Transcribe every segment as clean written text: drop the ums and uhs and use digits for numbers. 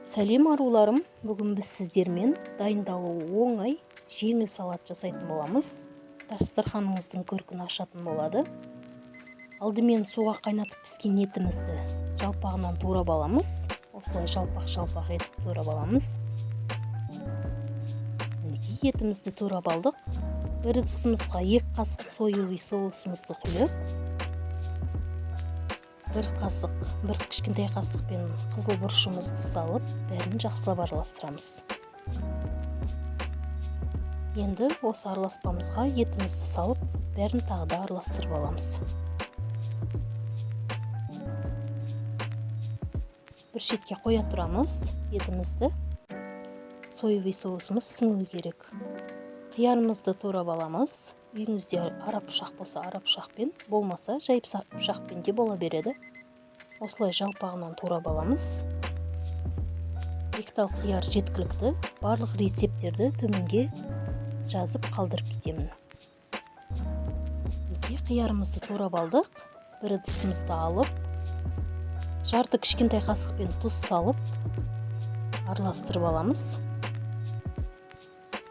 Сәлем аруларым, бүгін біз сіздермен дайындалуы оңай, жеңіл салат жасайтын боламыз. Дастарханыңыздың көркін ашатын болады. Алдымен суға қайнатып піскен етімізді жалпағынан турап аламыз. Осылай жалпақ етіп турап аламыз. Етімізді турап алдық. Бір ыдысымызға 2 қасық соевый соусымызды құйып, 1 кішкентай қасықпен қызыл бұрышымызды салып, бәрін жақсылап араластырамыз. Енді осы араласпамызға етімізді салып, бәрін тағы да араластырып аламыз. Бір шетке қоя тұрамыз етімізді. Соевый соусымыз сіңуі керек. Қиярымызды турап аламыз. Үйіңізде арап пышақ болса, арап пышақпен, болмаса жай пышақпен де бола береді. Осылай жалпағынан турап аламыз. 2 тал қияр жеткілікті. Барлық рецептерді төменге жазып қалдырып кетемін. Қиярымызды турап алдық. Бір ыдысымызды алып, жарты кішкентай қасықпен тұз салып, араластырып аламыз.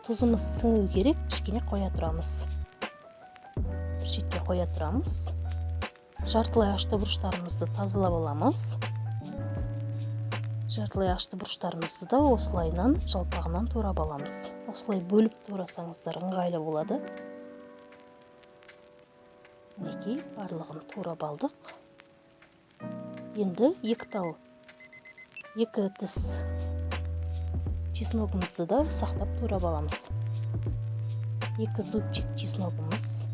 Тұзымыз сіңуі керек, кішкене қоя тұрамыз. Бір шетке қоя тұрамыз. Жартылай ашты бұрыштарымызды тазалап аламыз. Жартылай ашты бұрыштарымызды да осылайынан жалпағынан турап аламыз. Осылай бөліп турасаңыздар ыңғайлы болады. Мінекей, барлығын турап алдық. Енді 2 тіс чесногымызды да ұсақтап турап аламыз. 2 зубчик чесногымыз.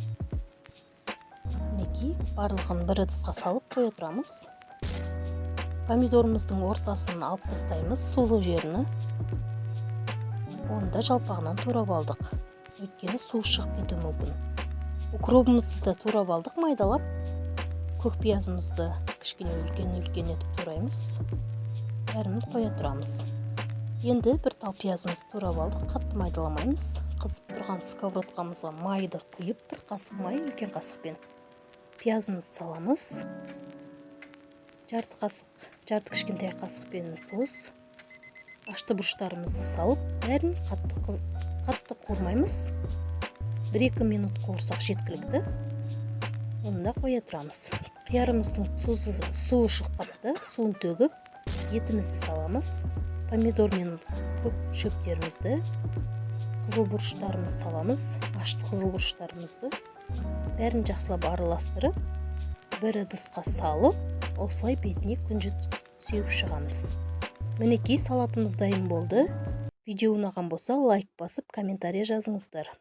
Мінекей, барлығын бір ыдысқа салып қоя тұрамыз. Помидорымыздың ортасын алып тастаймыз, сулы жеріні. Оны да жалпағынан турап алдық. Өйткені су шығып кетуі мүмкін. Укробымызды да турап алдық, майдалап. Көк пиязымызды кішкене үлкен етіп тураймыз. Бәрін қоя тұрамыз. Енді 1 тал пиязымызды турап алдық, қатты майдаламаймыз. Қызып тұрған сковородкамызға майды құйып, 1 қасық май үлкен қасықпен пиязымызды саламыз. Жарты кішкентай қасықпен тұз, ашты бұрыштарымызды салып, бәрін қатты қуырмаймыз. 1-2 минут қуырсақ жеткілікті. Оны да қоя тұрамыз. Қиярымыздың суы шыққанды, суын төгіп, етімізді саламыз. Помидор мен көк шөптерімізді, қызыл бұрыштарымызды саламыз. Ашты қызыл бұрыштарымызды бәрін жақсылап араластырып, бір ыдысқа салып, осылай бетіне күнжіт сеуіп шығамыз. Мінекей, салатымыз дайын болды. Видео ұнаған болса, лайк басып, комментарий жазыңыздар.